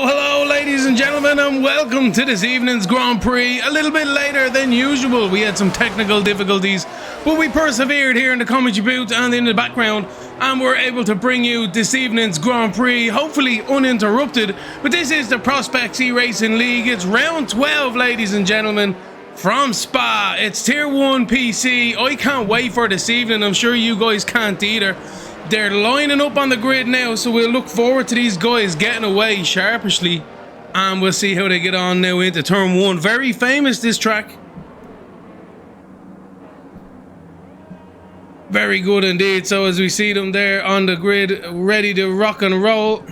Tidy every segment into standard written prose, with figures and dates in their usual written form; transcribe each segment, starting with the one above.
Hello, ladies and gentlemen, and welcome to this evening's Grand Prix. A little bit later than usual. We had some technical difficulties, but we persevered here in the commentary booth and in the background, and we're able to bring you this evening's Grand Prix, hopefully uninterrupted. But this is the Prospects eRacing League. It's round 12, ladies and gentlemen, from Spa. It's Tier 1 PC. I can't wait for this evening. I'm sure you guys can't either. They're lining up on the grid now, so we'll look forward to these guys getting away sharpishly, and we'll see how they get on now into turn 1. Very famous, this track. Very good indeed. So as we see them there on the grid, ready to rock and roll.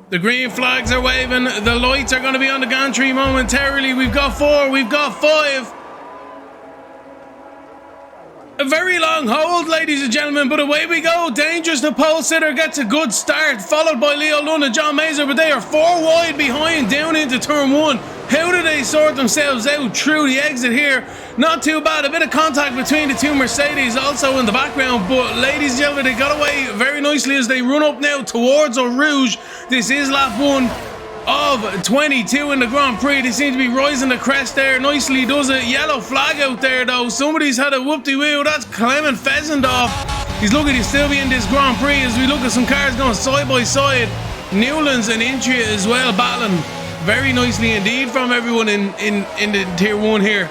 The green flags are waving. The lights are going to be on the gantry momentarily. We've got 4, we've got 5. A very long hold, ladies and gentlemen, but away we go. Dangerous, the pole sitter, gets a good start, followed by Leo Lund and John Mazer, but they are 4 wide behind down into turn 1. How do they sort themselves out through the exit here? Not too bad. A bit of contact between the two Mercedes also in the background, but ladies and gentlemen, they got away very nicely as they run up now towards Eau Rouge. This is lap 1 of 22 in the Grand Prix. They seem to be rising the crest there nicely. Does a yellow flag out there though. Somebody's had a whoop-de-woo. That's Clement Fezendorf. He's lucky to still be in this Grand Prix as we look at some cars going side by side. Newlands and Intria as well battling very nicely indeed from everyone in the Tier 1 here.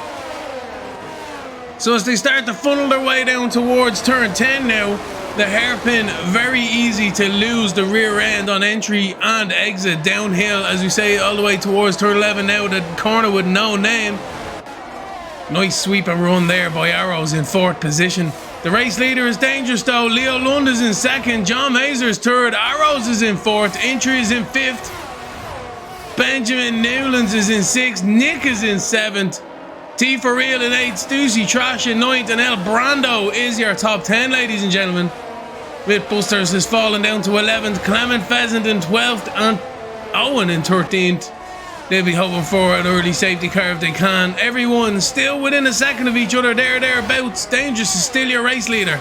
So as they start to funnel their way down towards turn 10 now, the hairpin, very easy to lose the rear end on entry and exit downhill, as we say, all the way towards turn 11 now, the corner with no name. Nice sweep and run there by Arrows in 4th position. The race leader is dangerous though. Leo Lund is in 2nd, John Mazer is 3rd, Arrows is in 4th, Entry is in 5th, Benjamin Newlands is in 6th, Nick is in 7th, T for real in 8th, Stussy Trash in 9th, and El Brando is your top 10, ladies and gentlemen. Mythbusters has fallen down to 11th, Clement Pheasant in 12th, and Owen in 13th. They'll be hoping for an early safety car if they can. Everyone still within a second of each other, thereabouts. Dangerous is still your race leader.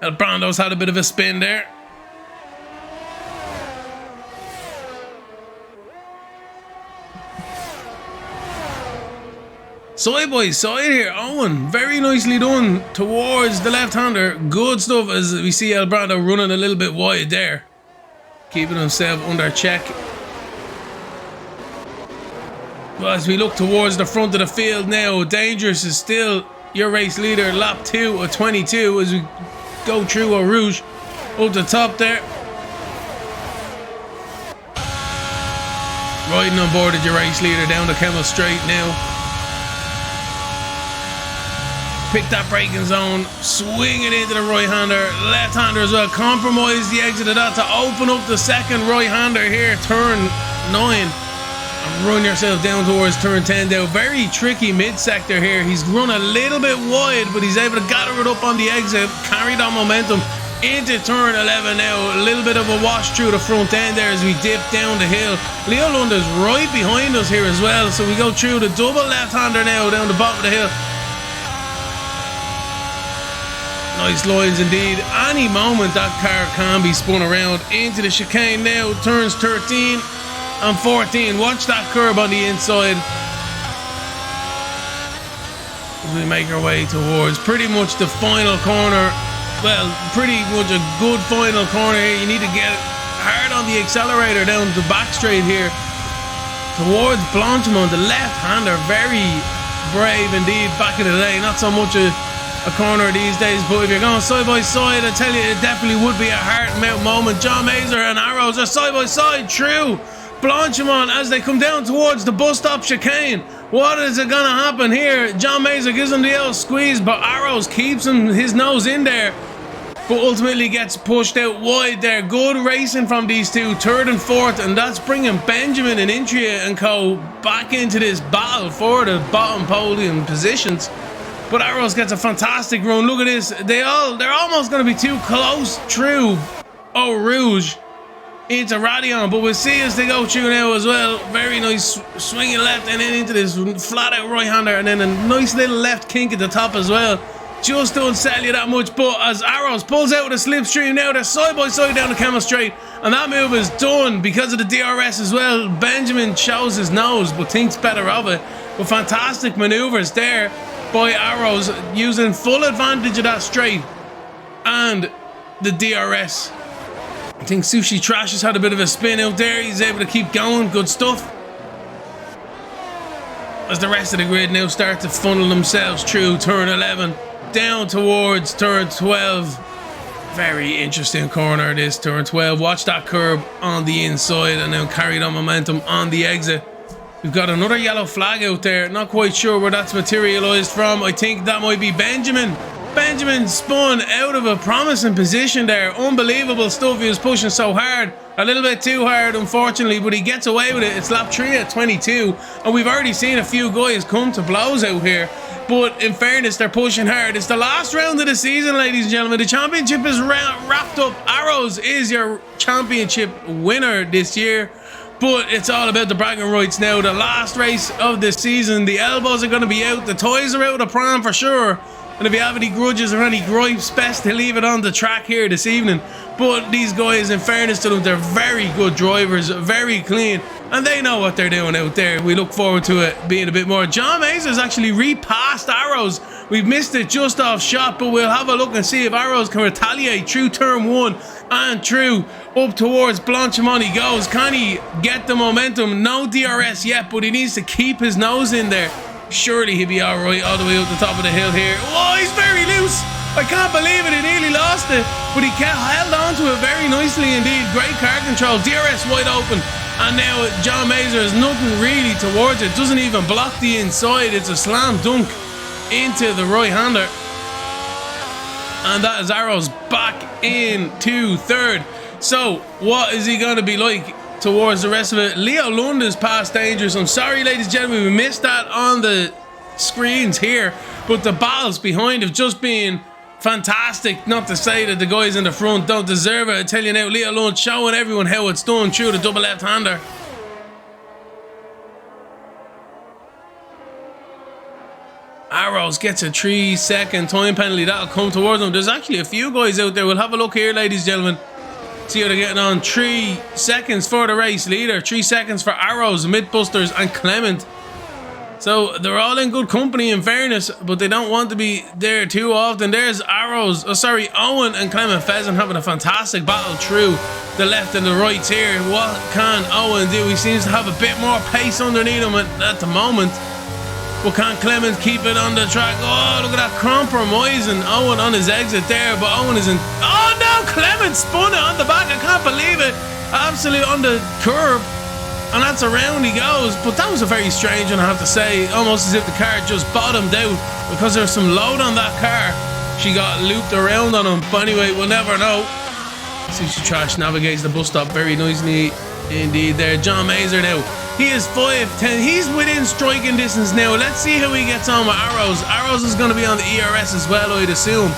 El Brando's had a bit of a spin there. Side by side here, Owen, very nicely done towards the left-hander. Good stuff as we see El Brando running a little bit wide there, keeping himself under check. Well, as we look towards the front of the field now, Dangerous is still your race leader, lap 2 of 22 as we go through Eau Rouge up the top there. Riding on board as your race leader down the Kemmel Straight now. Pick that braking zone, swing it into the right-hander, left-hander as well. Compromise the exit of that to open up the second right-hander here, turn 9. And run yourself down towards turn 10 now. Very tricky mid-sector here. He's run a little bit wide, but he's able to gather it up on the exit, carry that momentum into turn 11 now. A little bit of a wash through the front end there as we dip down the hill. Leo Lund is right behind us here as well, so we go through the double left-hander now down the bottom of the hill. Nice lines indeed. Any moment that car can be spun around into the chicane now. Turns 13 and 14. Watch that curb on the inside. As we make our way towards pretty much the final corner. Well, pretty much a good final corner here. You need to get hard on the accelerator down the back straight here. Towards Blanchimont, the left-hander. Very brave indeed back in the day. Not so much a corner these days, but if you're going side by side, I tell you, it definitely would be a heart-melt moment. John Mazer and Arrows are side by side through Blanchimont as they come down towards the bus stop chicane. What is it gonna happen here? John Mazer gives him the old squeeze, but Arrows keeps his nose in there, but ultimately gets pushed out wide there. Good racing from these two, third and fourth, and that's bringing Benjamin and Intria and co back into this battle for the bottom podium positions. But Arrows gets a fantastic run. Look at this. They're almost going to be too close through Eau Rouge into Radion, but we'll see as they go through now as well. Very nice swinging left and then into this flat out right hander, and then a nice little left kink at the top as well. Just don't sell you that much. But as Arrows pulls out of the slipstream now, they're side by side down the Camel Straight, and that move is done because of the DRS as well. Benjamin shows his nose but thinks better of it. But fantastic maneuvers there by Arrows, using full advantage of that straight and the DRS. I think Sushi Trash has had a bit of a spin out there. He's able to keep going. Good stuff. As the rest of the grid now start to funnel themselves through turn 11 down towards turn 12. Very interesting corner this turn 12. Watch that curb on the inside and then carry that momentum on the exit. We've got another yellow flag out there. Not quite sure where that's materialized from. I think that might be Benjamin. Benjamin spun out of a promising position there. Unbelievable stuff. He was pushing so hard. A little bit too hard, unfortunately, but he gets away with it. It's lap 3 at 22, and we've already seen a few guys come to blows out here. But in fairness, they're pushing hard. It's the last round of the season, ladies and gentlemen. The championship is wrapped up. Arrows is your championship winner this year. But it's all about the bragging rights now. The last race of the season. The elbows are going to be out. The toys are out of the pram for sure. And if you have any grudges or any gripes, best to leave it on the track here this evening. But these guys, in fairness to them, they're very good drivers, very clean, and they know what they're doing out there. We look forward to it being a bit more. John Mazer's actually repassed Arrows. We've missed it just off shot, but we'll have a look and see if Arrows can retaliate through turn 1 and through up towards Blanchimont he goes. Can he get the momentum? No DRS yet, but he needs to keep his nose in there. Surely he'll be alright all the way up the top of the hill here. Oh, he's very loose. I can't believe it. He nearly lost it, but he held on to it very nicely indeed. Great car control. DRS wide open. And now John Mazer has nothing really towards it. Doesn't even block the inside. It's a slam dunk into the right-hander. And that is Arrows back into third. So what is he going to be like towards the rest of it? Leo Lund is past dangerous. I'm sorry, ladies and gentlemen, we missed that on the screens here, but the battles behind have just been fantastic. Not to say that the guys in the front don't deserve it. I tell you now, Leo Lund showing everyone how it's done through the double left-hander. Arrows gets a 3-second time penalty. That'll come towards them. There's actually a few guys out there. We'll have a look here, ladies and gentlemen. See how they're getting on. 3 seconds for the race leader. 3 seconds for Arrows, Mythbusters and Clement. So they're all in good company in fairness, but they don't want to be there too often. There's Arrows, Owen and Clement Pheasant having a fantastic battle through the left and the rights here. What can Owen do? He seems to have a bit more pace underneath him at the moment. But can Clement keep it on the track? Oh, look at that compromising Owen on his exit there, but Owen isn't. Oh no, Clement spun it on the back. I can't believe it. Absolutely on the curb. And that's around he goes. But that was a very strange one, I have to say. Almost as if the car just bottomed out because there's some load on that car. She got looped around on him. But anyway, we'll never know. Sushi Trash navigates the bus stop very nicely indeed there. John Mazer now. He is 5'10". He's within striking distance now. Let's see how he gets on with Arrows. Arrows is going to be on the ERS as well, I'd assume.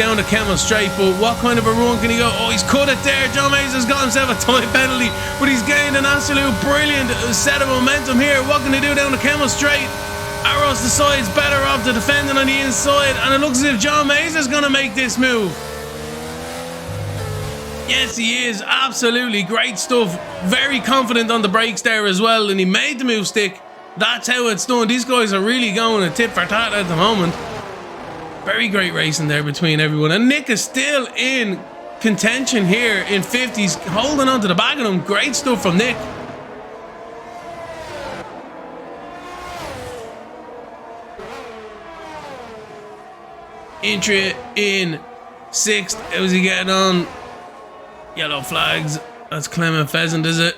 Down the Camel Straight, but what kind of a run can he go? Oh, he's cut it there. John Mazer's got himself a time penalty, but he's gained an absolute brilliant set of momentum here. What can he do down the Camel Straight? Arrows decides better off the defending on the inside, and it looks as if John Mazer's going to make this move. Yes, he is. Absolutely great stuff. Very confident on the brakes there as well, and he made the move stick. That's how it's done. These guys are really going a tit for tat at the moment. Very great racing there between everyone. And Nick is still in contention here in 50s, holding on to the back of him. Great stuff from Nick. Intria in 6th. How's he getting on? Yellow flags. That's Clement Pheasant, is it?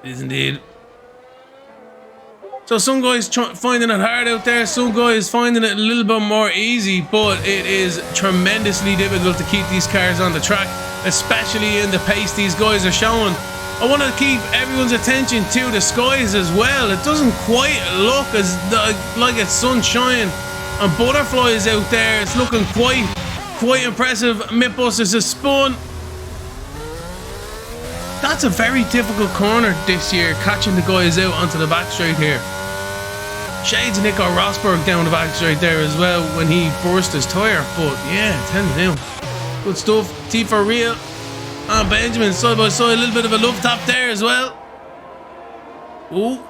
It is indeed. So some guys finding it hard out there, some guys finding it a little bit more easy, but it is tremendously difficult to keep these cars on the track, especially in the pace these guys are showing. I want to keep everyone's attention to the skies as well. It doesn't quite look as like it's sunshine and butterflies out there. It's looking quite impressive. Mythbusters has spun. That's a very difficult corner this year, catching the guys out onto the back straight here. Shades of Nico Rosberg down the back straight there as well when he burst his tyre. But yeah, tell you now, good stuff. T for real. And Benjamin side by side, a little bit of a love tap there as well. Oh,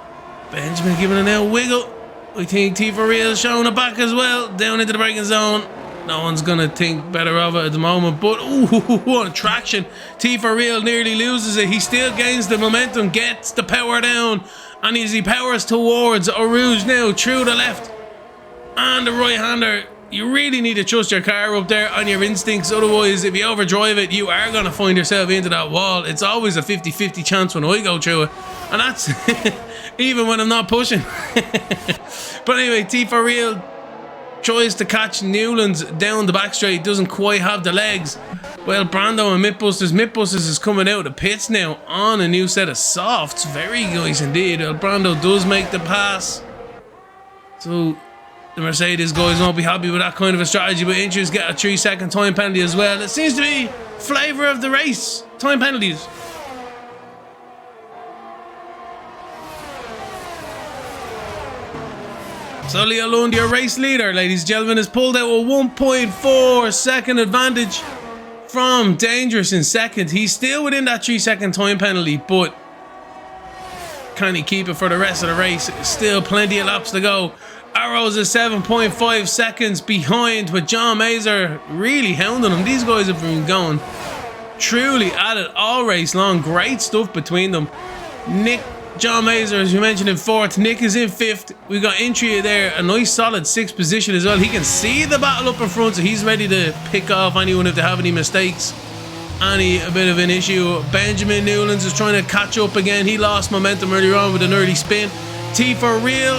Benjamin giving it a wiggle. I think T for real showing it back as well, down into the braking zone. No one's gonna think better of it at the moment, but what traction. T for real nearly loses it. He still gains the momentum, gets the power down, and as he powers towards Rouge now through the left and the right hander. You really need to trust your car up there on your instincts, otherwise if you overdrive it you are going to find yourself into that wall. It's always a 50-50 chance when I go through it, and that's even when I'm not pushing. But anyway, T for real tries to catch Newlands down the back straight, doesn't quite have the legs. Well, Brando and Mythbusters is coming out of the pits now on a new set of softs. Very nice indeed. Well, Brando does make the pass, so the Mercedes guys won't be happy with that kind of a strategy, but Inches get a 3-second time penalty as well. It seems to be flavour of the race, time penalties. So Leo Lund, your race leader, ladies and gentlemen, has pulled out a 1.4 second advantage from Dangerous in second. He's still within that 3-second time penalty, but can he keep it for the rest of the race? Still plenty of laps to go. Arrows is 7.5 seconds behind, with John Mazer really hounding him. These guys have been going truly at it all race long. Great stuff between them. John Mazer, as you mentioned, in fourth. Nick is in fifth. We got Intria there, a nice solid sixth position as well. He can see the battle up in front, so he's ready to pick off anyone if they have any mistakes, a bit of an issue. Benjamin Newlands is trying to catch up again. He lost momentum earlier on with an early spin. T for real,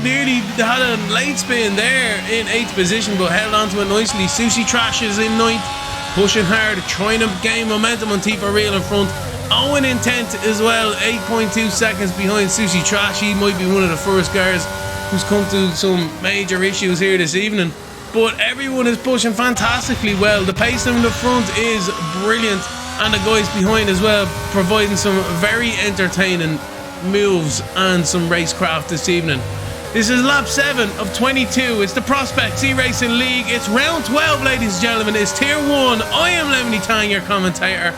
nearly had a late spin there in 8th position, but held on to it nicely. Sushi Trash is in 9th, pushing hard, trying to gain momentum on T for real in front. Owen in 10th as well, 8.2 seconds behind Sushi Trash. He might be one of the first guys who's come through some major issues here this evening. But everyone is pushing fantastically well. The pace in the front is brilliant, and the guys behind as well, providing some very entertaining moves and some racecraft this evening. This is lap 7 of 22. It's the Prospects eRacing League. It's round 12, ladies and gentlemen. It's tier 1. I am Lemony Tang, your commentator.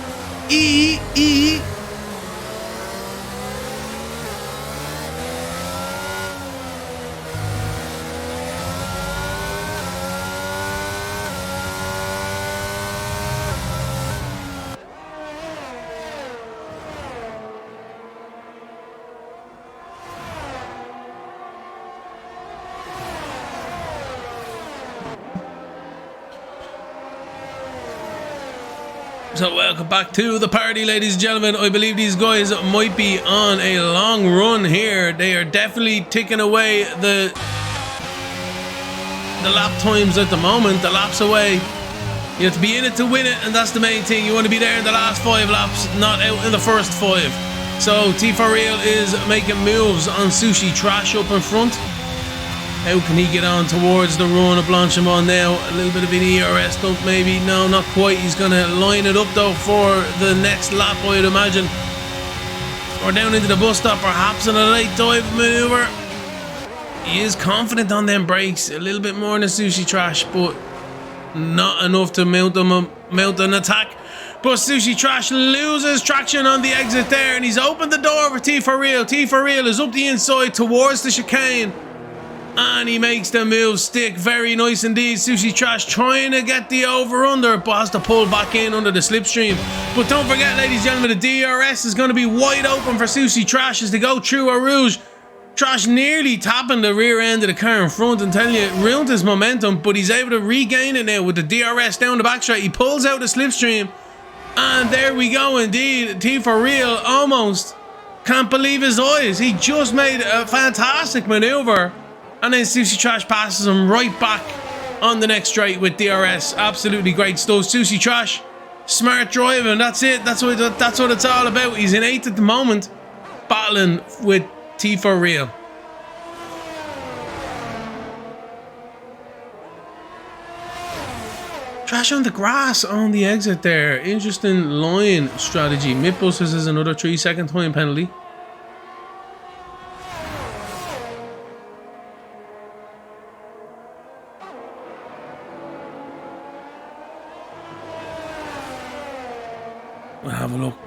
So welcome back to the party, ladies and gentlemen. I believe these guys might be on a long run here. They are definitely ticking away the lap times at the moment, the laps away. You have to be in it to win it, and that's the main thing. You want to be there in the last 5 laps, not out in the first 5. So T for real is making moves on Sushi Trash up in front. How can he get on towards the run of Blanchimont now? A little bit of an ERS dump maybe. No, not quite. He's going to line it up though for the next lap, I'd imagine. Or down into the bus stop, perhaps in a late dive maneuver. He is confident on them brakes. A little bit more than Sushi Trash, but not enough to mount an attack. But Sushi Trash loses traction on the exit there, and he's opened the door for T for real. T for real is up the inside towards the chicane, and he makes the move stick. Very nice indeed. Sushi Trash trying to get the over-under, but has to pull back in under the slipstream. But don't forget, ladies and gentlemen, the DRS is going to be wide open for Sushi Trash as they go through a Rouge. Trash nearly tapping the rear end of the car in front and telling you it ruined his momentum, but he's able to regain it now with the DRS down the back straight. He pulls out the slipstream, and there we go indeed. T for real almost Can't believe his eyes. He just made a fantastic maneuver. And then Susie Trash passes him right back on the next straight with DRS. Absolutely great stuff. Susie Trash, smart driving. That's it. That's what it's all about. He's in 8th at the moment, battling with T4 Real. Trash on the grass on the exit there. Interesting line strategy. Mythbusters is another 3-second time penalty. We'll have a look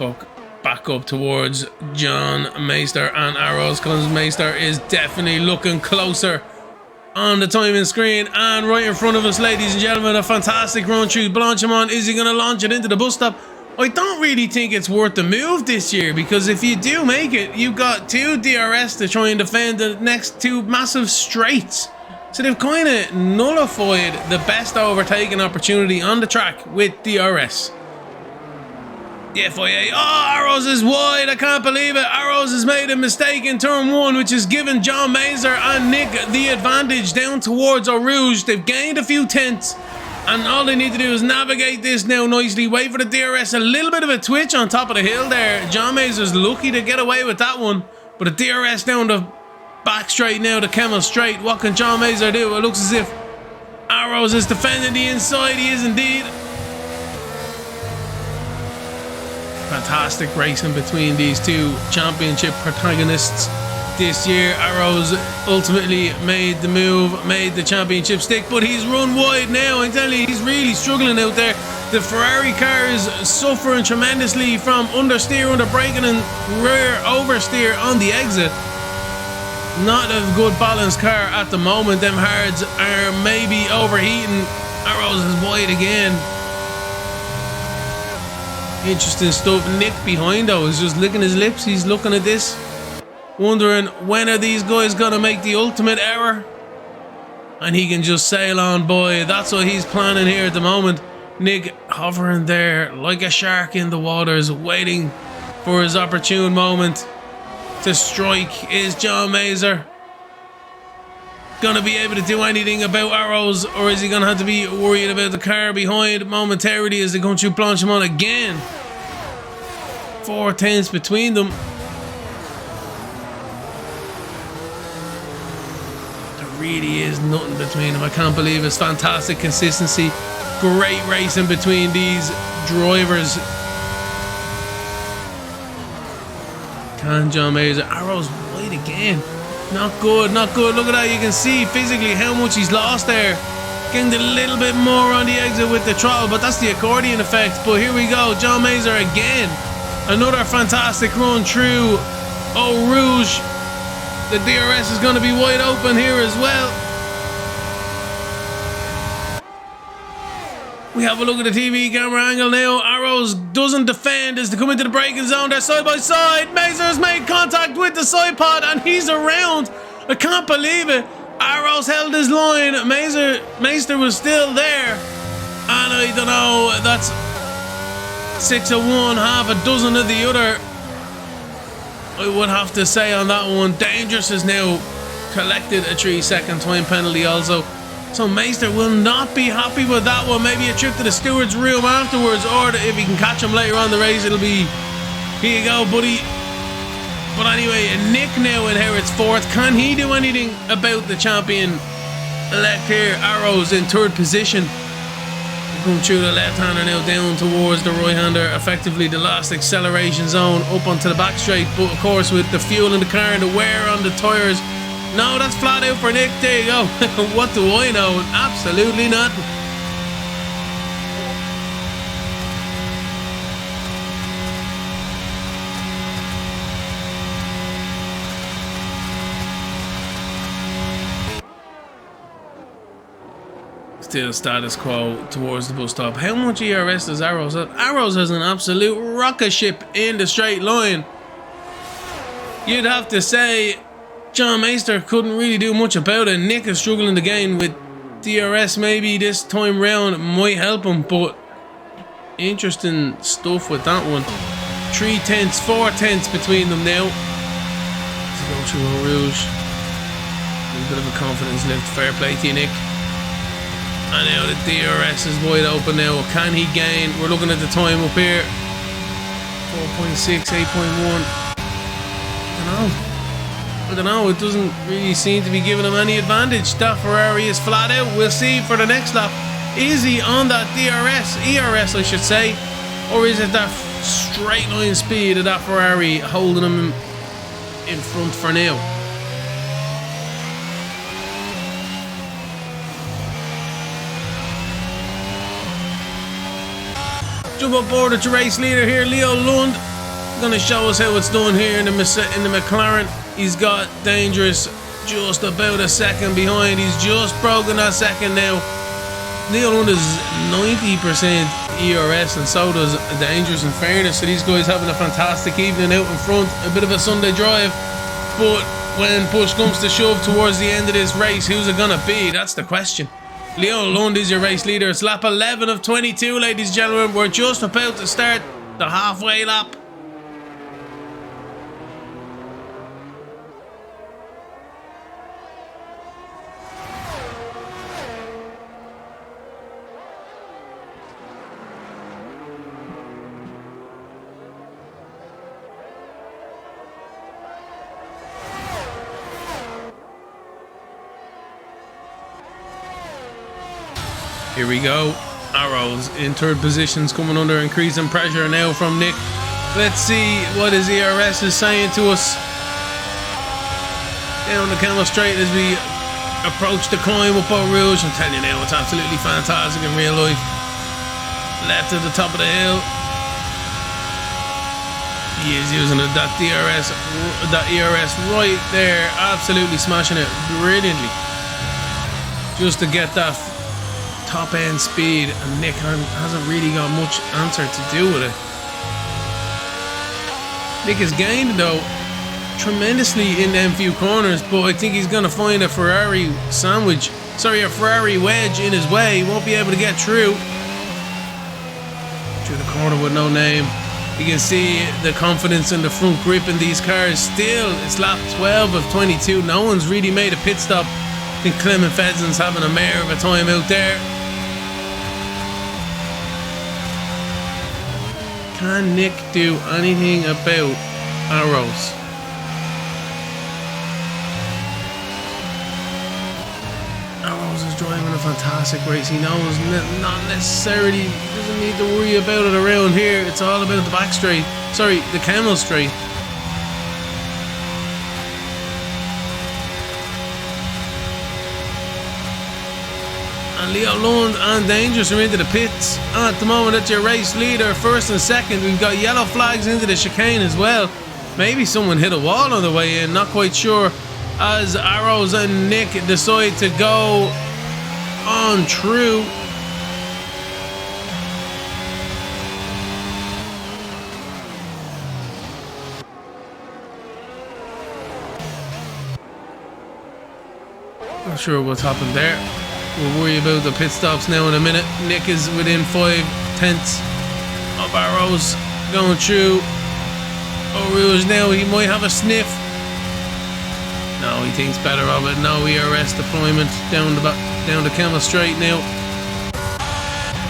back up towards John Meister and Arrows, because Meister is definitely looking closer on the timing screen. And right in front of us, ladies and gentlemen, a fantastic run through Blanchimont. Is he going to launch it into the bus stop? I don't really think it's worth the move this year, because if you do make it, you've got 2 DRS to try and defend the next 2 massive straights. So they've kind of nullified the best overtaking opportunity on the track with DRS. The FIA, oh, Arrows is wide, I can't believe it. Arrows has made a mistake in turn 1, which has given John Mazer and Nick the advantage down towards Eau Rouge. They've gained a few tenths, and all they need to do is navigate this now nicely. Wait for the DRS, a little bit of a twitch on top of the hill there. John Mazer's lucky to get away with that one, but a DRS down the back straight now, the Kemmel straight. What can John Mazer do? It looks as if Arrows is defending the inside. He is indeed. Fantastic racing between these 2 championship protagonists this year. Arrows ultimately made the move, made the championship stick, but he's run wide now. I'm telling you, he's really struggling out there. The Ferrari car is suffering tremendously from understeer, under braking, and rear oversteer on the exit. Not a good balanced car at the moment. Them hards are maybe overheating. Arrows is wide again. Interesting stuff. Nick behind though is just licking his lips. He's looking at this, wondering when are these guys gonna make the ultimate error, and he can just sail on by. That's what he's planning here at the moment. Nick hovering there like a shark in the waters, waiting for his opportune moment to strike. Is John Mazer gonna be able to do anything about Arrows, or is he gonna have to be worried about the car behind momentarily as they go through Blanchimont again? 4 tenths between them. There really is nothing between them. I can't believe it's fantastic consistency. Great racing between these drivers. Can John Mazer? Arrows wide again. Not good, not good. Look at that. You can see physically how much he's lost there. Getting a little bit more on the exit with the throttle, but that's the accordion effect. But here we go. John Mazer again. Another fantastic run through Eau Rouge. The DRS is going to be wide open here as well. We have a look at the TV camera angle now. Arrows doesn't defend as they come into the braking zone. They're side by side. Mazer's made contact with the side pod and he's around. I can't believe it. Arrows held his line. Meister was still there. And I don't know, that's 6 of one, half a dozen of the other. I would have to say on that one. Dangerous has now collected a 3-second time penalty also. So Meister will not be happy with that one. Maybe a trip to the steward's room afterwards, or if he can catch him later on the race, it'll be, here you go, buddy. But anyway, Nick now inherits 4th. Can he do anything about the champion-elect here? Arrows in 3rd position. Come through the left-hander now down towards the right-hander. Effectively the last acceleration zone up onto the back straight. But of course with the fuel in the car and the wear on the tyres, no, that's flat out for Nick. There you go. What do I know? Absolutely nothing. Still status quo towards the bus stop. How much ERS does Arrows have? Arrows has an absolute rocket ship in the straight line. You'd have to say John Meister couldn't really do much about it. Nick is struggling again with DRS. Maybe this time round might help him, but interesting stuff with that one. 3 tenths, 4 tenths between them now. To go through Eau Rouge. A little bit of a confidence lift. Fair play to you, Nick. And now the DRS is wide open now. Can he gain? We're looking at the time up here. 4.6, 8.1. I don't know. It doesn't really seem to be giving him any advantage. That Ferrari is flat out. We'll see for the next lap. Is he on that ERS I should say, or is it that straight line speed of that Ferrari holding him in front for now? Jump up board at the race leader here, Leo Lund. Gonna show us how it's done here in the McLaren. He's got Dangerous just about a second behind. He's just broken that second now. Leo Lund is 90% ERS and so does Dangerous, in fairness. So these guys having a fantastic evening out in front. A bit of a Sunday drive, but when push comes to shove towards the end of this race, who's it gonna be? That's the question. Leo Lund is your race leader. It's lap 11 of 22, ladies and gentlemen. We're just about to start the halfway lap. Here we go. Arrows in third positions, coming under increasing pressure now from Nick. Let's see what his ERS is saying to us. Down the Camel Straight as we approach the climb up Eau Rouge. I'm telling you now, it's absolutely fantastic in real life. Left at the top of the hill. He is using that ERS right there. Absolutely smashing it brilliantly. Just to get that top end speed, and Nick hasn't really got much answer to do with it. Nick has gained though tremendously in them few corners, but I think he's gonna find a Ferrari wedge in his way. He won't be able to get through the corner with no name. You can see the confidence in the front grip in these cars. Still, it's lap 12 of 22. No one's really made a pit stop. I think Clement Fedzen's having a mare of a time out there. Can Nick do anything about Arrows? Arrows is driving a fantastic race. He knows not necessarily, doesn't need to worry about it around here. It's all about the back straight. Sorry, the Camel Straight. And Leo Lund and Dangerous are into the pits. At the moment, that's your race leader, first and second. We've got yellow flags into the chicane as well. Maybe someone hit a wall on the way in, not quite sure. As Arrows and Nick decide to go on through. Not sure what's happened there. We'll worry about the pit stops now in a minute. Nick is within 5 tenths of Arrows going through Eau Rouge now. He might have a sniff. No, he thinks better of it. No ERS deployment down the Camel Straight now.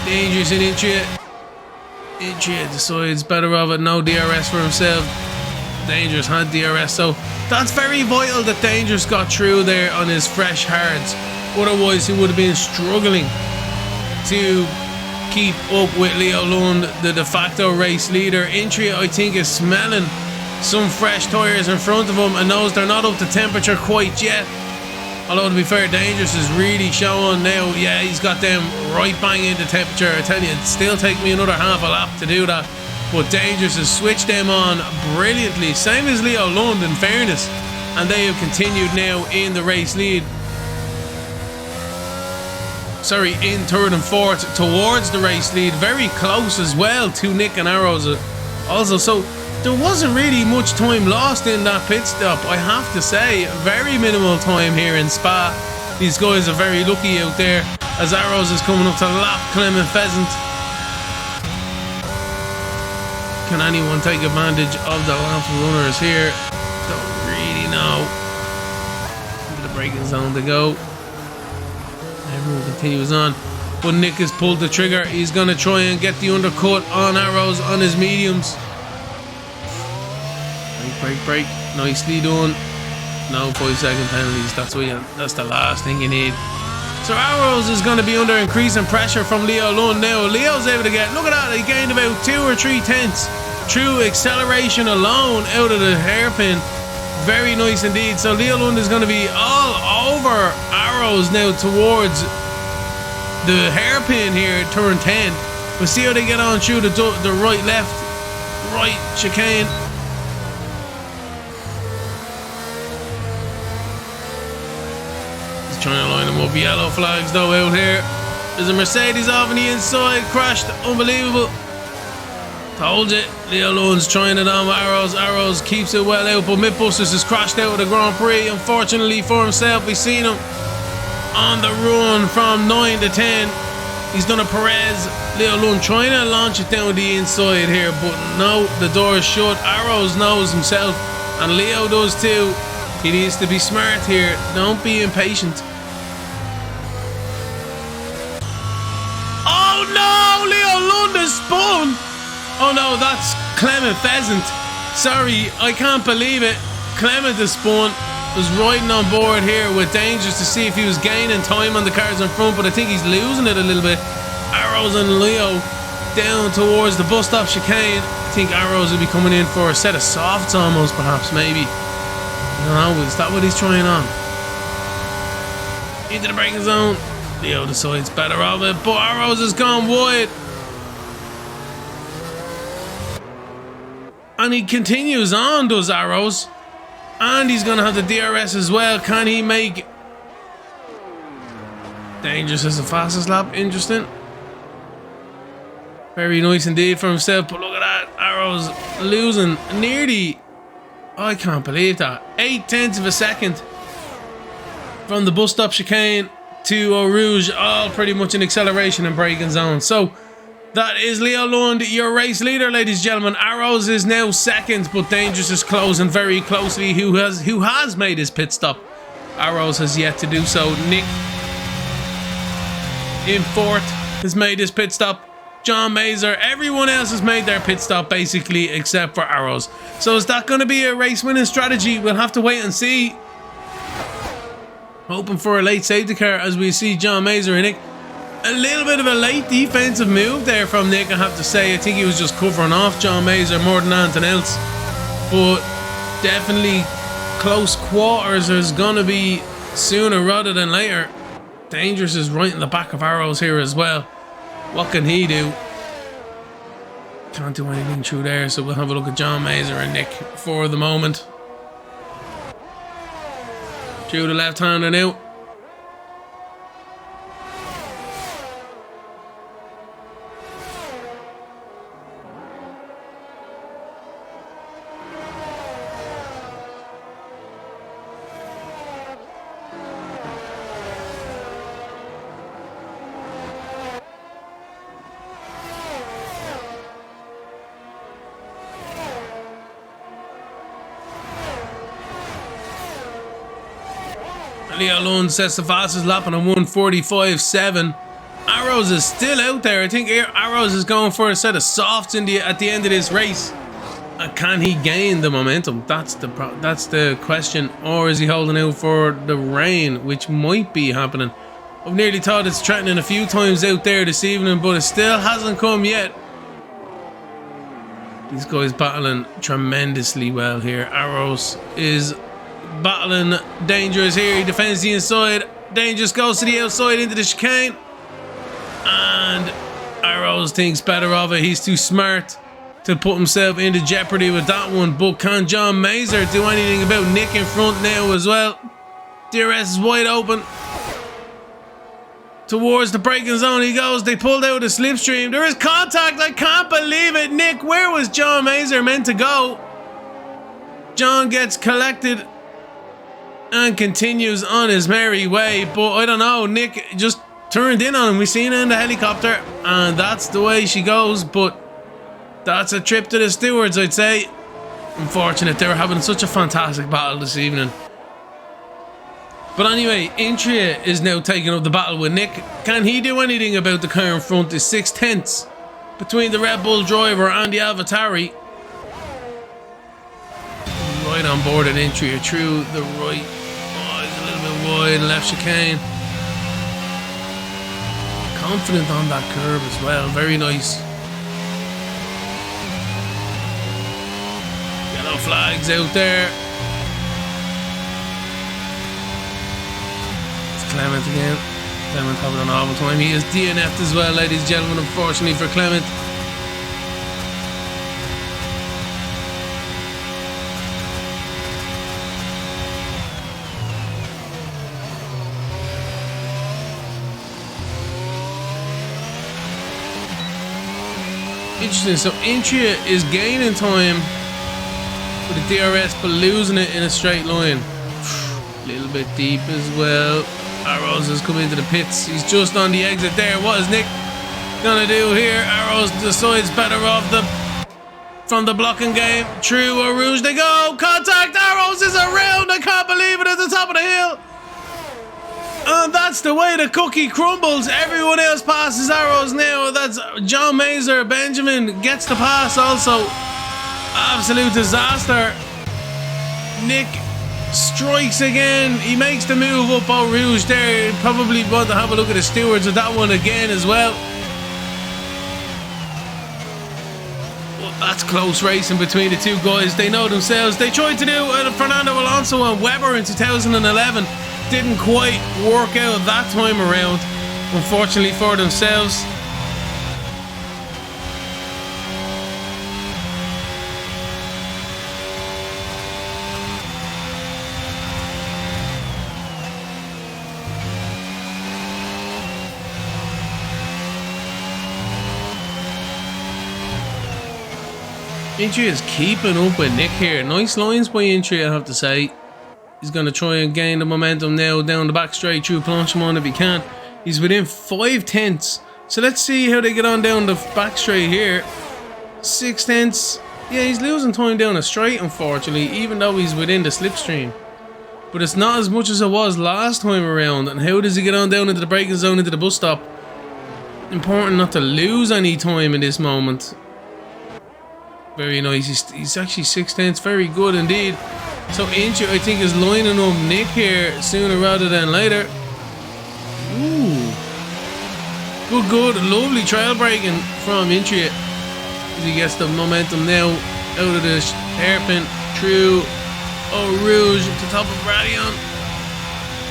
Dangerous in Intria. Intria decides better of it. No DRS for himself. Dangerous had DRS, so that's very vital that Dangerous got through there on his fresh hards. Otherwise, he would have been struggling to keep up with Leo Lund, the de facto race leader. Intria, I think, is smelling some fresh tyres in front of him and knows they're not up to temperature quite yet. Although, to be fair, Dangerous is really showing now. Yeah, he's got them right bang into temperature. I tell you, it'd still take me another half a lap to do that. But Dangerous has switched them on brilliantly. Same as Leo Lund, in fairness. And they have continued now in the race lead. Sorry, in third and fourth towards the race lead. Very close as well to Nick and Arrows also. So there wasn't really much time lost in that pit stop, I have to say. Very minimal time here in Spa. These guys are very lucky out there as Arrows is coming up to lap Clement Pheasant. Can anyone take advantage of the lap runners here? Don't really know. Into the braking zone to go. Everyone continues on. But Nick has pulled the trigger. He's going to try and get the undercut on Arrows on his mediums. Break. Nicely done. No 5-second penalties. That's the last thing you need. So Arrows is going to be under increasing pressure from Leo Lund now. Leo's able to get, look at that, he gained about 2 or 3 tenths through acceleration alone out of the hairpin. Very nice indeed. So Leo Lund is going to be all over Arrows now towards the hairpin here, turn 10. We'll see how they get on through the right chicane. Trying to line them up. Yellow flags though out here. There's a Mercedes off on the inside. Crashed. Unbelievable. Told you. Leo Lund's trying it on with Arrows. Arrows keeps it well out, but Mythbusters has crashed out of the Grand Prix. Unfortunately for himself, we've seen him on the run from 9 to 10. He's done a Perez. Leo Lund trying to launch it down the inside here, but no, the door is shut. Arrows knows himself, and Leo does too. He needs to be smart here. Don't be impatient. Oh no! Leo Lund has spun! Oh no, that's Clement Pheasant. Sorry, I can't believe it. Clement has spun. Was riding on board here with Dangerous to see if he was gaining time on the cars in front, but I think he's losing it a little bit. Arrows and Leo down towards the bus stop chicane. I think Arrows will be coming in for a set of softs almost, perhaps, maybe. I don't know, is that what he's trying on? Into the braking zone. Leo decides better of it, but Arrows has gone wide. And he continues on, does Arrows. And he's going to have the DRS as well. Can he make... Dangerous as the fastest lap. Interesting. Very nice indeed for himself, but look at that. Arrows losing nearly... I can't believe that. 8 tenths of a second from the bus stop chicane to Eau Rouge, all pretty much in acceleration and braking zone. So that is Leo Lund, your race leader, ladies and gentlemen. Arrows is now second, but Dangerous is closing very closely. Who has made his pit stop? Arrows has yet to do so. Nick in fourth has made his pit stop. John Mazer, everyone else has made their pit stop basically except for Arrows. So is that going to be a race winning strategy? We'll have to wait and see. Hoping for a late safety car as we see John Mazer and Nick. A little bit of a late defensive move there from Nick, I have to say. I think he was just covering off John Mazer more than anything else. But definitely close quarters is going to be sooner rather than later. Dangerous is right in the back of Arrows here as well. What can he do? Can't do anything through there, so we'll have a look at John Mazer and Nick for the moment. Through the left-hander now. Leo Lund sets the fastest lap on a 1:45.7. Arrows is still out there. I think Arrows is going for a set of softs at the end of this race. And can he gain the momentum? That's the question. Or is he holding out for the rain, which might be happening? I've nearly thought it's threatening a few times out there this evening, but it still hasn't come yet. These guys battling tremendously well here. Arrows is battling Dangerous here. He defends the inside. Dangerous goes to the outside into the chicane. And Arrows thinks better of it. He's too smart to put himself into jeopardy with that one. But can John Mazer do anything about Nick in front now as well? DRS is wide open. Towards the braking zone he goes. They pulled out a slipstream. There is contact. I can't believe it. Nick, where was John Mazer meant to go? John gets collected and continues on his merry way, but I don't know, Nick just turned in on him. We seen her in the helicopter and that's the way she goes. But That's a trip to the stewards, I'd say. Unfortunate, they were having such a fantastic battle this evening. But anyway, Intria is now taking up the battle with Nick. Can he do anything about the car in front? Is 6/10 between the Red Bull driver and the Avatari. Right on board at Intria, through the right. Oh, he's a little bit wide, left chicane. Confident on that curve as well, very nice. Yellow flags out there. It's Clement again. Clement having an awful time. He is DNF'd as well, ladies and gentlemen, unfortunately for Clement. Interesting, so Intria is gaining time with the DRS but losing it in a straight line. A little bit deep as well. Arrows has come into the pits. He's just on the exit there. What is Nick gonna do here? Arrows decides better off from the blocking game. True or Rouge they go. Contact. Arrows is around. I can't believe it, at the top of the hill. And that's the way the cookie crumbles. Everyone else passes Arrows now. That's John Mazer. Benjamin gets the pass also. Absolute disaster. Nick strikes again. He makes the move up on Rouge there. Probably want to have a look at the stewards with that one again as well. Well, that's close racing between the two guys. They know themselves. They tried to do Fernando Alonso and Webber in 2011. Didn't quite work out that time around, unfortunately for themselves. Intria is keeping up with Nick here. Nice lines by Intria, I have to say. He's going to try and gain the momentum now down the back straight through Planchemont if he can. He's within 5/10. So let's see how they get on down the back straight here. 6/10. Yeah, he's losing time down the straight, unfortunately, even though he's within the slipstream. But it's not as much as it was last time around. And how does he get on down into the braking zone, into the bus stop? Important not to lose any time in this moment. Very nice. He's actually 6/10. Very good indeed. So Intria, I think, is lining up Nick here sooner rather than later. Ooh. Good. Lovely trail braking from Intria. He gets the momentum now out of the hairpin through Eau Rouge at the top of Radion.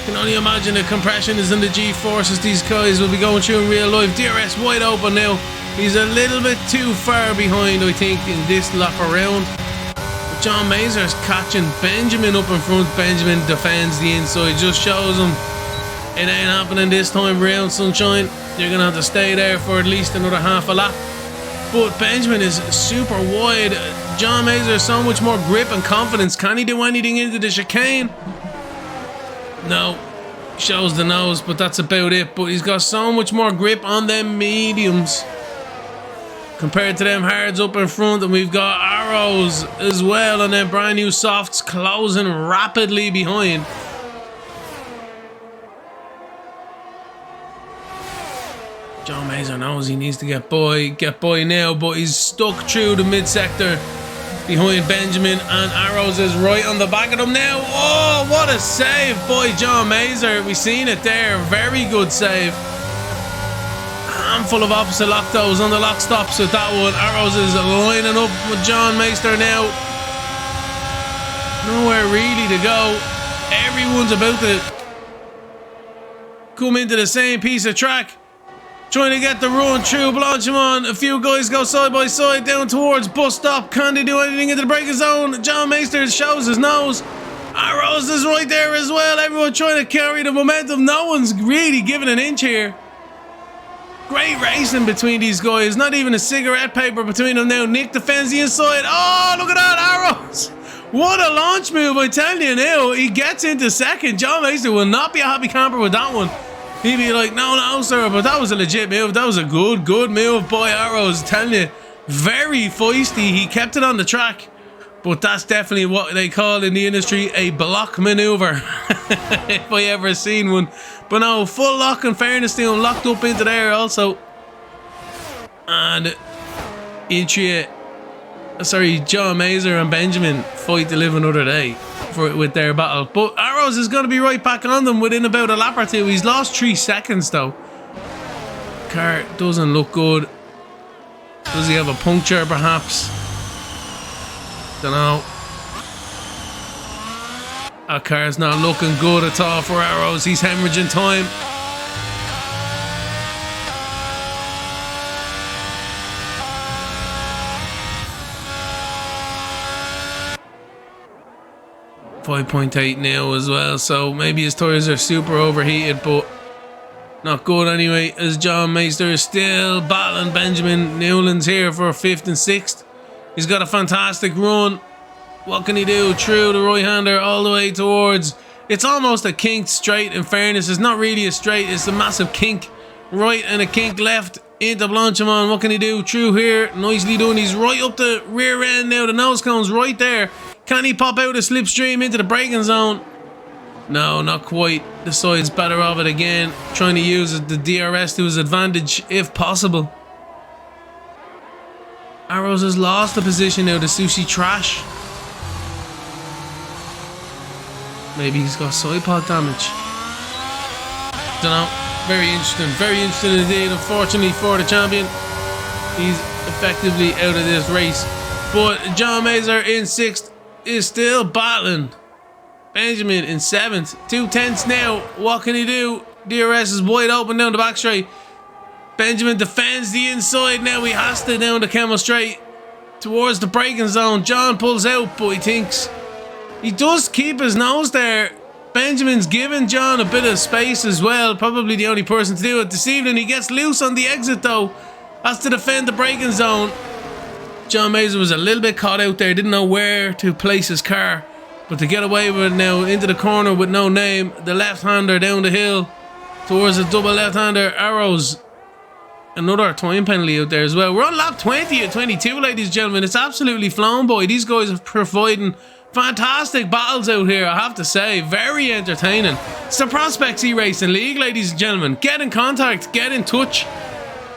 Can only imagine the compression is in the G-forces these guys will be going through in real life. DRS wide open now. He's a little bit too far behind, I think, in this lap around. John Mazer's catching Benjamin up in front. Benjamin defends the inside, just shows him it ain't happening this time round, sunshine. You're gonna have to stay there for at least another half a lap. But Benjamin is super wide. John Mazer has so much more grip and confidence. Can he do anything into the chicane? No. Shows the nose, but that's about it. But he's got so much more grip on them mediums compared to them hards up in front, and we've got Arrows as well, and then brand new softs closing rapidly behind. John Mazer knows he needs to get by now, but he's stuck through the mid-sector behind Benjamin, and Arrows is right on the back of him now. Oh, what a save by John Mazer. We've seen it there. Very good save. Handful of opposite lock those on the lock stops with that one. Arrows is lining up with John Mazer now. Nowhere really to go. Everyone's about to come into the same piece of track, trying to get the run through Blanchimont. A few guys go side by side down towards bus stop. Can they do anything into the braking zone? John Mazer shows his nose. Arrows is right there as well. Everyone trying to carry the momentum. No one's really giving an inch here. Great racing between these guys. Not even a cigarette paper between them now. Nick defends the inside. Oh, look at that, Arrows. What a launch move, I tell you now. He gets into second. John Mazer will not be a happy camper with that one. He'd be like, no, sir. But that was a legit move. That was a good move by Arrows. Telling you, Very feisty. He kept it on the track. But that's definitely what they call in the industry a block maneuver. If I ever seen one. But no, full lock in fairness to him. Locked up into there also. And John Mazer and Benjamin fight to live another day with their battle. But Arrows is going to be right back on them within about a lap or two. He's lost 3 seconds though. Car doesn't look good. Does he have a puncture perhaps? Don't know. Our car's not looking good at all for Arrows. He's hemorrhaging time. .8 now as well, so maybe his tyres are super overheated, but not good anyway, as John Meister is still battling Benjamin. Newland's here for 5th and 6th. He's got a fantastic run. What can he do? Through the right-hander all the way towards... It's almost a kinked straight, in fairness. It's not really a straight, it's a massive kink right and a kink left into Blanchimont. What can he do? Through here, nicely done. He's right up the rear end now. The nose cone's right there. Can he pop out a slipstream into the braking zone? No, not quite. Decides better of it again. Trying to use the DRS to his advantage if possible. Arrows has lost the position now. The Sushi Trash. Maybe he's got side pod damage. Don't know. Very interesting. Very interesting indeed. Unfortunately for the champion, he's effectively out of this race. But John Mazer in 6th is still battling Benjamin in 7th. 2/10 now. What can he do? DRS is wide open down the back straight. Benjamin defends the inside now. He has to down the Camel straight towards the braking zone. John pulls out, but he thinks he does keep his nose there. Benjamin's giving John a bit of space as well. Probably the only person to do it this evening. He gets loose on the exit though. Has to defend the braking zone. John Mazer was a little bit caught out there. Didn't know where to place his car. But to get away with it now into the corner with no name. The left-hander down the hill towards the double left-hander. Arrows. Another time penalty out there as well. We're on lap 20 at 22, ladies and gentlemen. It's absolutely flown, boy. These guys are providing fantastic battles out here, I have to say. Very entertaining. It's the Prospects eRacing League, ladies and gentlemen. Get in contact. Get in touch.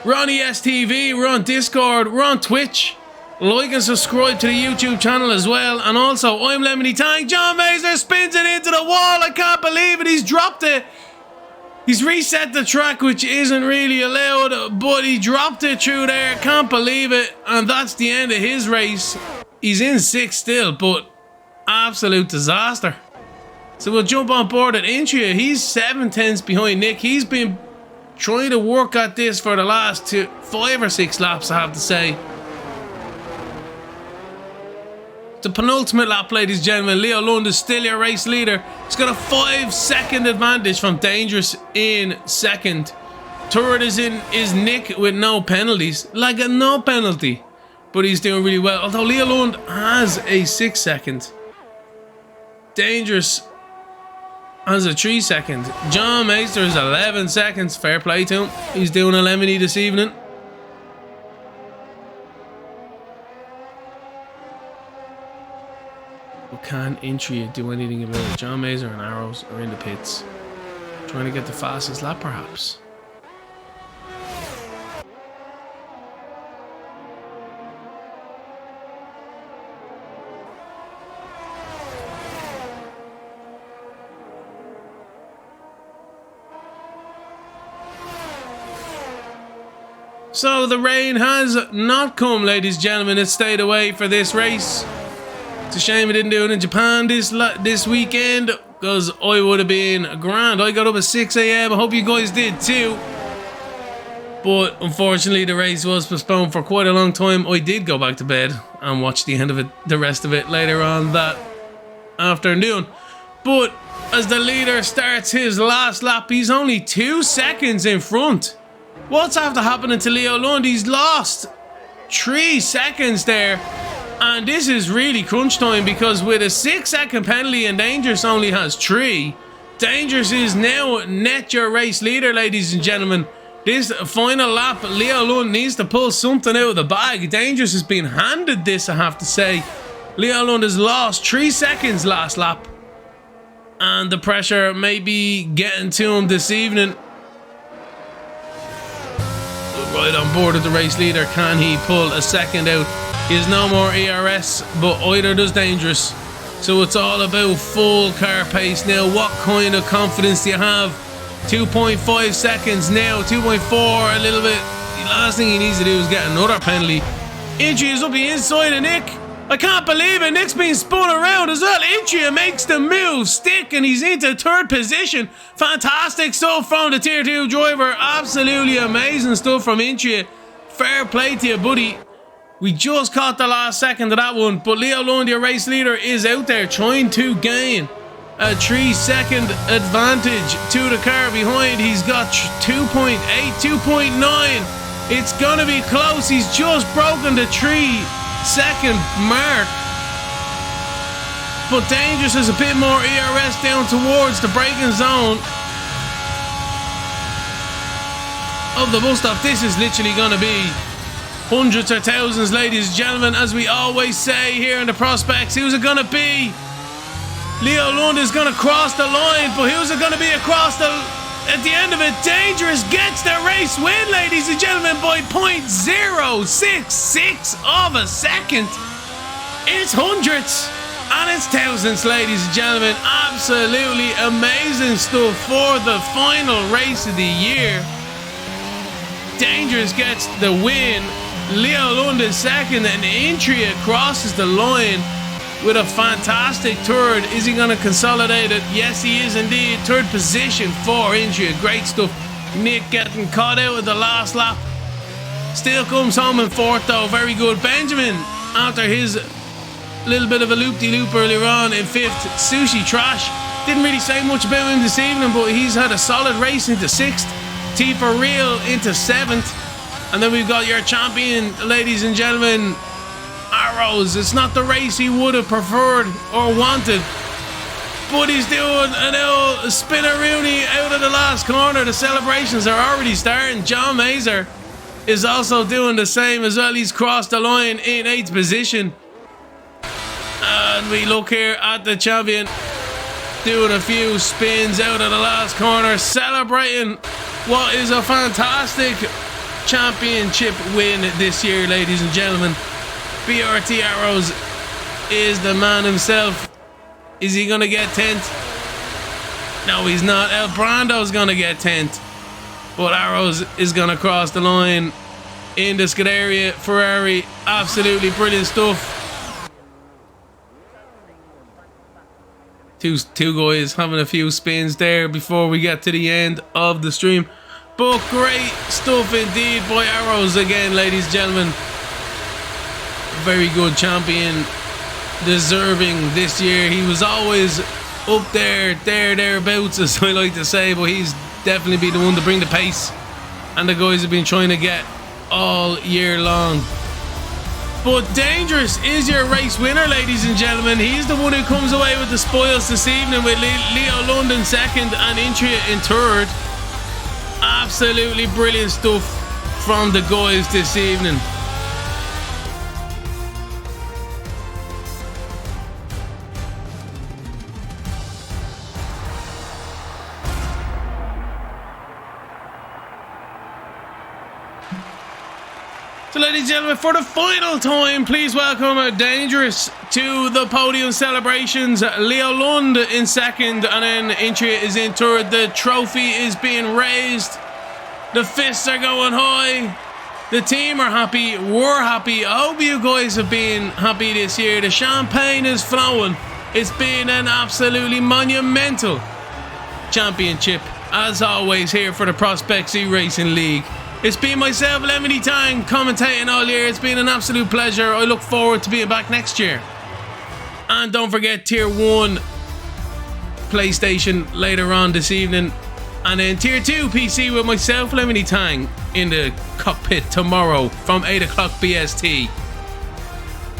We're on ESTV. We're on Discord. We're on Twitch. Like and subscribe to the YouTube channel as well. And also, I'm Lemony Tank. John Mazer spins it into the wall. I can't believe it. He's dropped it. He's reset the track, which isn't really allowed, but he dropped it through there. Can't believe it. And that's the end of his race. He's in 6th still, but absolute disaster. So we'll jump on board at Intria. He's 7/10 behind Nick. He's been trying to work at this for the last 5 or 6 laps, I have to say. The penultimate lap, ladies and gentlemen. Leo Lund is still your race leader. He's got a 5-second advantage from Dangerous in 2nd. Third is Nick with no penalties. Like a no penalty. But he's doing really well. Although Leo Lund has a 6-second. Dangerous has a 3-second. John Meister is 11 seconds. Fair play to him. He's doing a lemony this evening. Can Intria do anything about it? John Mazer and Arrows are in the pits. Trying to get the fastest lap perhaps. So the rain has not come, ladies and gentlemen. It stayed away for this race. It's a shame we didn't do it in Japan this weekend, because I would have been grand. I got up at 6 AM. I hope you guys did too. But unfortunately, the race was postponed for quite a long time. I did go back to bed and watch the end of it, the rest of it later on that afternoon. But as the leader starts his last lap, he's only 2 seconds in front. What's after happening to Leo Lund? He's lost 3 seconds there. And this is really crunch time, because with a 6-second penalty and Dangerous only has 3. Dangerous is now net your race leader, ladies and gentlemen. This final lap, Leo Lund needs to pull something out of the bag. Dangerous has been handed this, I have to say. Leo Lund has lost 3 seconds last lap. And the pressure may be getting to him this evening. Right on board with the race leader. Can he pull a second out? He has no more ERS, but either does Dangerous. So it's all about full car pace now. What kind of confidence do you have? 2.5 seconds now, 2.4 a little bit. The last thing he needs to do is get another penalty. Intria is up the inside of Nick. I can't believe it. Nick's being spun around as well. Intria makes the move stick and he's into 3rd position. Fantastic stuff from the Tier 2 driver. Absolutely amazing stuff from Intria. Fair play to you, buddy. We just caught the last second of that one, but Leo Lund, your race leader, is out there trying to gain a 3-second advantage to the car behind. He's got 2.8, 2.9. It's gonna be close. He's just broken the 3-second mark. But Dangerous has a bit more ERS down towards the braking zone of the bus stop. This is literally gonna be hundreds or thousands, ladies and gentlemen, as we always say here in the prospects. Who's it gonna be? Leo Lund is gonna cross the line, but who's it gonna be across the... At the end of it, Dangerous gets the race win, ladies and gentlemen, by 0.066 of a second. It's hundreds and it's thousands, ladies and gentlemen. Absolutely amazing stuff for the final race of the year. Dangerous gets the win. Leo Lund is second, and Intria crosses the line with a fantastic 3rd. Is he going to consolidate it? Yes, he is indeed. 3rd position for Intria. Great stuff. Nick getting caught out at the last lap. Still comes home in 4th though. Very good. Benjamin, after his little bit of a loop-de-loop earlier on, in 5th. Sushi Trash. Didn't really say much about him this evening, but he's had a solid race into 6th. T for Real into 7th. And then we've got your champion, ladies and gentlemen, Arrows. It's not the race he would have preferred or wanted, but he's doing an old spin-a-rooney out of the last corner. The celebrations are already starting. John Mazer is also doing the same as well. He's crossed the line in 8th position. And we look here at the champion doing a few spins out of the last corner, celebrating what is a fantastic championship win this year, ladies and gentlemen. BRT Arrows is the man himself. Is he gonna get 10th? No, he's not. El Brando's gonna get 10th, but Arrows is gonna cross the line in the Scuderia Ferrari. Absolutely brilliant stuff. Two guys having a few spins there before we get to the end of the stream. But great stuff indeed by Arrows again, ladies and gentlemen. Very good champion, deserving this year. He was always up thereabouts, as I like to say, but he's definitely been the one to bring the pace, and the guys have been trying to get all year long. But Dangerous is your race winner, ladies and gentlemen. He's the one who comes away with the spoils this evening, with Leo Lund in 2nd and Intria in 3rd. Absolutely brilliant stuff from the guys this evening. So, ladies and gentlemen, for the final time, please welcome Dangerous to the podium celebrations. Leo Lund in 2nd, and then Intria is in 3rd. The trophy is being raised. The fists are going high. The team are happy. We're happy. I hope you guys have been happy this year. The champagne is flowing. It's been an absolutely monumental championship, as always, here for the Prospects eRacing League. It's been myself, Lemony Tang, commentating all year. It's been an absolute pleasure. I look forward to being back next year. And don't forget Tier 1 PlayStation later on this evening. And then Tier 2 PC with myself, Lemony Tang, in the cockpit tomorrow from 8 o'clock BST.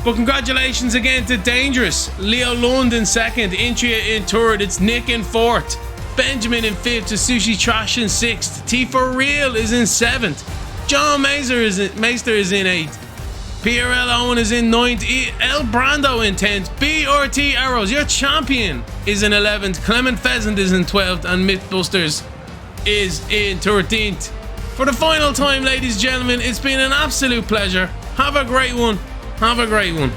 But congratulations again to Dangerous. Leo Lund in 2nd, Intria in 3rd. It's Nick in 4th. Benjamin in 5th, to Sushi Trash in 6th. T for Real is in 7th. John Meister is in 8th. PRL Owen is in 9th. El Brando in 10th. BRT Arrows, your champion, is in 11th. Clement Pheasant is in 12th. And Mythbusters is in 13th. For the final time, ladies and gentlemen, it's been an absolute pleasure. Have a great one. Have a great one.